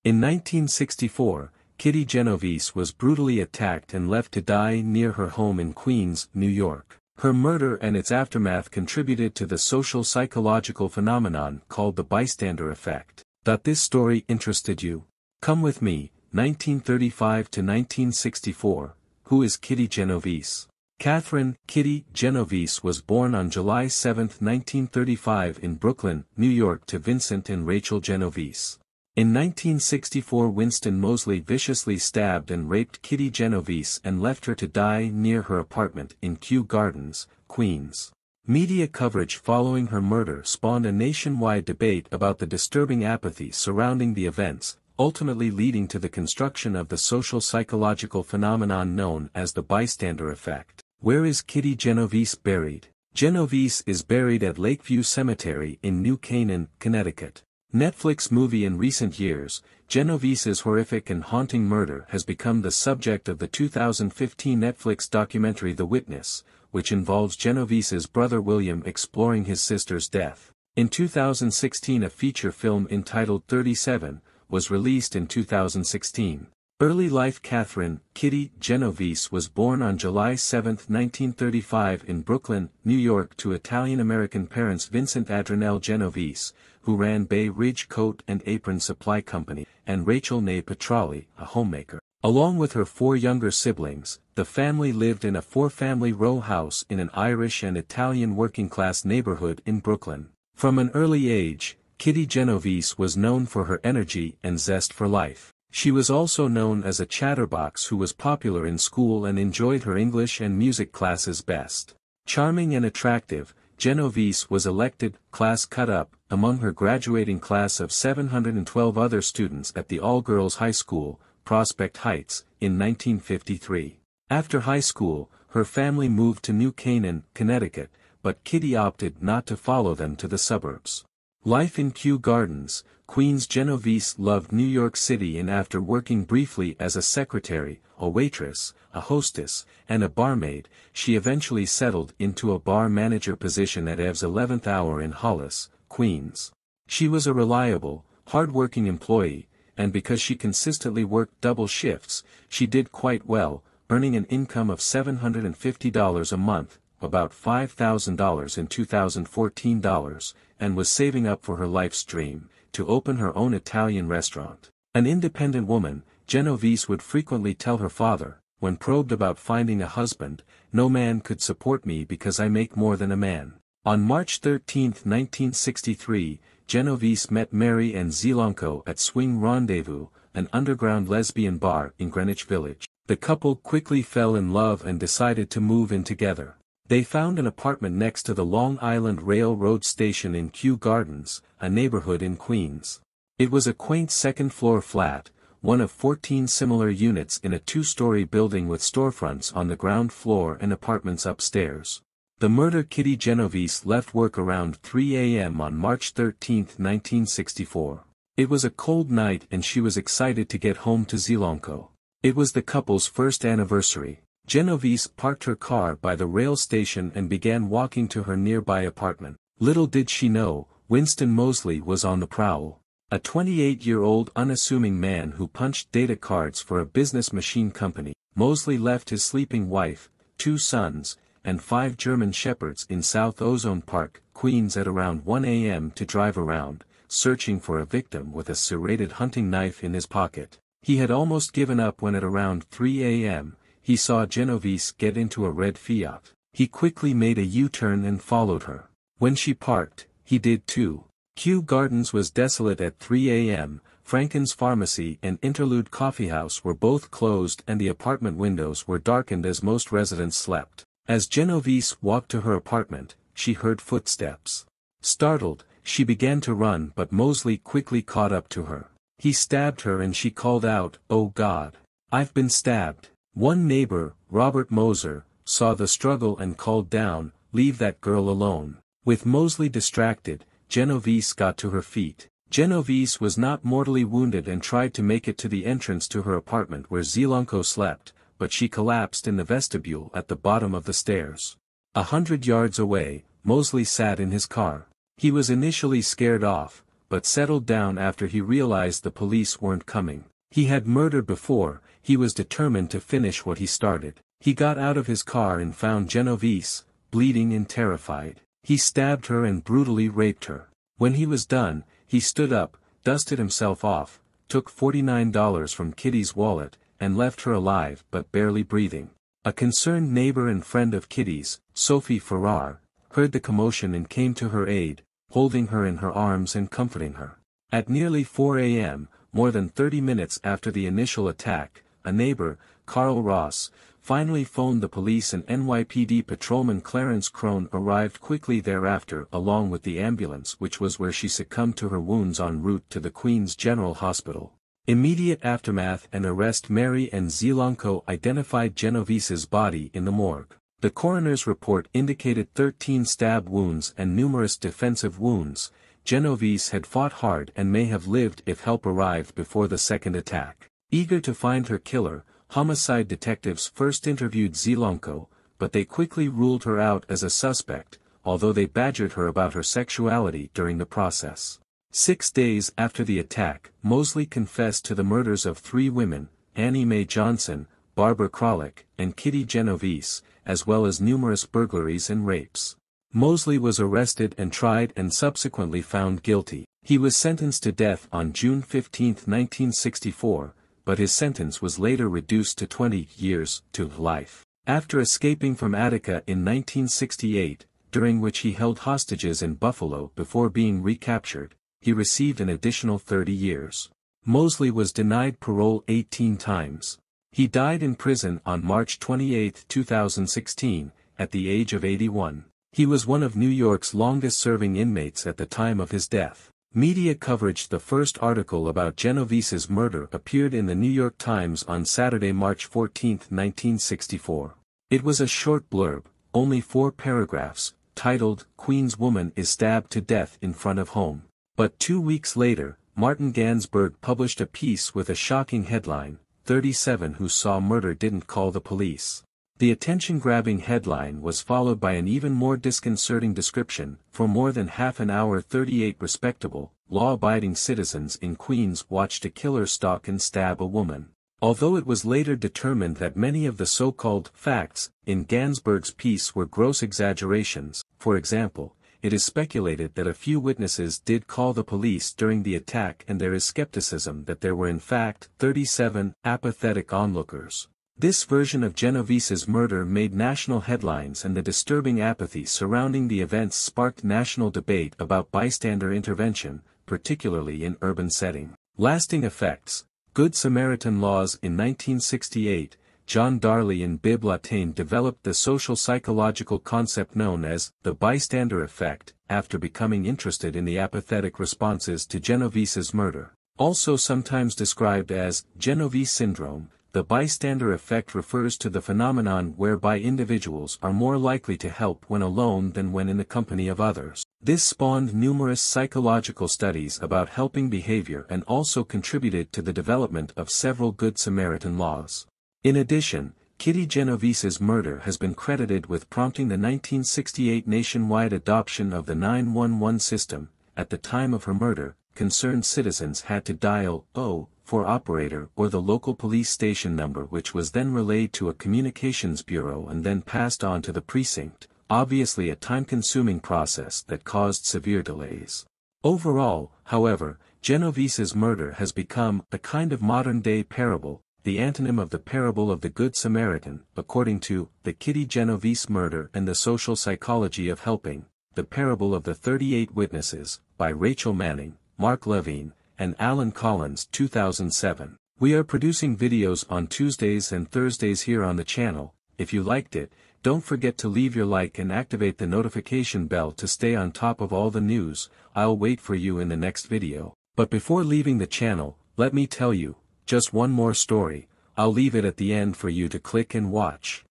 In 1964, Kitty Genovese was brutally attacked and left to die near her home in Queens, New York. Her murder and its aftermath contributed to the social-psychological phenomenon called the bystander effect. This story interested you? Come with me, 1935 to 1964. Who is Kitty Genovese? Catherine Kitty Genovese was born on July 7, 1935 in Brooklyn, New York to Vincent and Rachel Genovese. In 1964 Winston Moseley viciously stabbed and raped Kitty Genovese and left her to die near her apartment in Kew Gardens, Queens. Media coverage following her murder spawned a nationwide debate about the disturbing apathy surrounding the events, ultimately leading to the construction of the social-psychological phenomenon known as the bystander effect. Where is Kitty Genovese buried? Genovese is buried at Lakeview Cemetery in New Canaan, Connecticut. Netflix movie. In recent years, Genovese's horrific and haunting murder has become the subject of the 2015 Netflix documentary The Witness, which involves Genovese's brother William exploring his sister's death. In 2016 a feature film entitled 37, was released in 2016. Early life. Catherine Kitty Genovese was born on July 7, 1935 in Brooklyn, New York to Italian-American parents Vincent Adrianelle Genovese, who ran Bay Ridge Coat and Apron Supply Company, and Rachel née Petrali, a homemaker. Along with her 4 younger siblings, the family lived in a 4-family row house in an Irish and Italian working-class neighborhood in Brooklyn. From an early age, Kitty Genovese was known for her energy and zest for life. She was also known as a chatterbox who was popular in school and enjoyed her English and music classes best. Charming and attractive, Genovese was elected class cut-up among her graduating class of 712 other students at the all-girls high school, Prospect Heights, in 1953. After high school, her family moved to New Canaan, Connecticut, but Kitty opted not to follow them to the suburbs. Life in Kew Gardens, Queens. Genovese loved New York City, and after working briefly as a secretary, a waitress, a hostess, and a barmaid, she eventually settled into a bar manager position at Ev's 11th Hour in Hollis, Queens. She was a reliable, hard-working employee, and because she consistently worked double shifts, she did quite well, earning an income of $750 a month, about $5,000 in 2014 dollars, and was saving up for her life's dream, to open her own Italian restaurant. An independent woman, Genovese would frequently tell her father, when probed about finding a husband, "No man could support me because I make more than a man." On March 13, 1963, Genovese met Mary Ann Zielonko at Swing Rendezvous, an underground lesbian bar in Greenwich Village. The couple quickly fell in love and decided to move in together. They found an apartment next to the Long Island Railroad station in Kew Gardens, a neighborhood in Queens. It was a quaint second-floor flat, one of 14 similar units in a 2-story building with storefronts on the ground floor and apartments upstairs. The murder. Kitty Genovese left work around 3 a.m. on March 13, 1964. It was a cold night and she was excited to get home to Zielonko. It was the couple's first anniversary. Genovese parked her car by the rail station and began walking to her nearby apartment. Little did she know, Winston Moseley was on the prowl. A 28-year-old unassuming man who punched data cards for a business machine company. Moseley left his sleeping wife, 2 sons, and 5 German shepherds in South Ozone Park, Queens at around 1 a.m. to drive around, searching for a victim with a serrated hunting knife in his pocket. He had almost given up when at around 3 a.m., he saw Genovese get into a red Fiat. He quickly made a U-turn and followed her. When she parked, he did too. Kew Gardens was desolate at 3 a.m., Franken's Pharmacy and Interlude Coffeehouse were both closed and the apartment windows were darkened as most residents slept. As Genovese walked to her apartment, she heard footsteps. Startled, she began to run but Moseley quickly caught up to her. He stabbed her and she called out, "Oh God! I've been stabbed." One neighbor, Robert Moser, saw the struggle and called down, "Leave that girl alone." With Moseley distracted, Genovese got to her feet. Genovese was not mortally wounded and tried to make it to the entrance to her apartment where Zielonko slept, but she collapsed in the vestibule at the bottom of the stairs. 100 yards away, Moseley sat in his car. He was initially scared off, but settled down after he realized the police weren't coming. He had murdered before, he was determined to finish what he started. He got out of his car and found Genovese, bleeding and terrified. He stabbed her and brutally raped her. When he was done, he stood up, dusted himself off, took $49 from Kitty's wallet, and left her alive but barely breathing. A concerned neighbor and friend of Kitty's, Sophie Farrar, heard the commotion and came to her aid, holding her in her arms and comforting her. At nearly 4 a.m., more than 30 minutes after the initial attack, a neighbor, Carl Ross, finally phoned the police and NYPD patrolman Clarence Crone arrived quickly thereafter along with the ambulance, which was where she succumbed to her wounds en route to the Queen's General Hospital. Immediate aftermath and arrest. Mary and Zielonko identified Genovese's body in the morgue. The coroner's report indicated 13 stab wounds and numerous defensive wounds. Genovese had fought hard and may have lived if help arrived before the second attack. Eager to find her killer, homicide detectives first interviewed Zielonko, but they quickly ruled her out as a suspect, although they badgered her about her sexuality during the process. 6 days after the attack, Moseley confessed to the murders of 3 women, Annie Mae Johnson, Barbara Kralik, and Kitty Genovese, as well as numerous burglaries and rapes. Moseley was arrested and tried and subsequently found guilty. He was sentenced to death on June 15, 1964, but his sentence was later reduced to 20 years to life. After escaping from Attica in 1968, during which he held hostages in Buffalo before being recaptured, he received an additional 30 years. Moseley was denied parole 18 times. He died in prison on March 28, 2016, at the age of 81. He was one of New York's longest-serving inmates at the time of his death. Media coverage. The first article about Genovese's murder appeared in the New York Times on Saturday, March 14, 1964. It was a short blurb, only 4 paragraphs, titled, "Queen's Woman is Stabbed to Death in Front of Home." But 2 weeks later, Martin Gansberg published a piece with a shocking headline, 37 Who Saw Murder Didn't Call the Police. The attention-grabbing headline was followed by an even more disconcerting description. For more than half an hour 38 respectable, law-abiding citizens in Queens watched a killer stalk and stab a woman. Although it was later determined that many of the so-called facts in Gansberg's piece were gross exaggerations, for example, it is speculated that a few witnesses did call the police during the attack, and there is skepticism that there were in fact 37 apathetic onlookers. This version of Genovese's murder made national headlines, and the disturbing apathy surrounding the events sparked national debate about bystander intervention, particularly in urban setting. Lasting effects. Good Samaritan laws. In 1968, John Darley and Bibb Lataine developed the social psychological concept known as the bystander effect, after becoming interested in the apathetic responses to Genovese's murder. Also sometimes described as Genovese syndrome, the bystander effect refers to the phenomenon whereby individuals are more likely to help when alone than when in the company of others. This spawned numerous psychological studies about helping behavior and also contributed to the development of several Good Samaritan laws. In addition, Kitty Genovese's murder has been credited with prompting the 1968 nationwide adoption of the 911 system. At the time of her murder, concerned citizens had to dial 0 for operator or the local police station number, which was then relayed to a communications bureau and then passed on to the precinct, obviously a time-consuming process that caused severe delays. Overall, however, Genovese's murder has become a kind of modern-day parable, the antonym of the parable of the Good Samaritan, according to The Kitty Genovese Murder and the Social Psychology of Helping, The Parable of the 38 Witnesses, by Rachel Manning, Mark Levine, and Alan Collins, 2007. We are producing videos on Tuesdays and Thursdays here on the channel. If you liked it, don't forget to leave your like and activate the notification bell to stay on top of all the news. I'll wait for you in the next video. But before leaving the channel, let me tell you, just one more story. I'll leave it at the end for you to click and watch.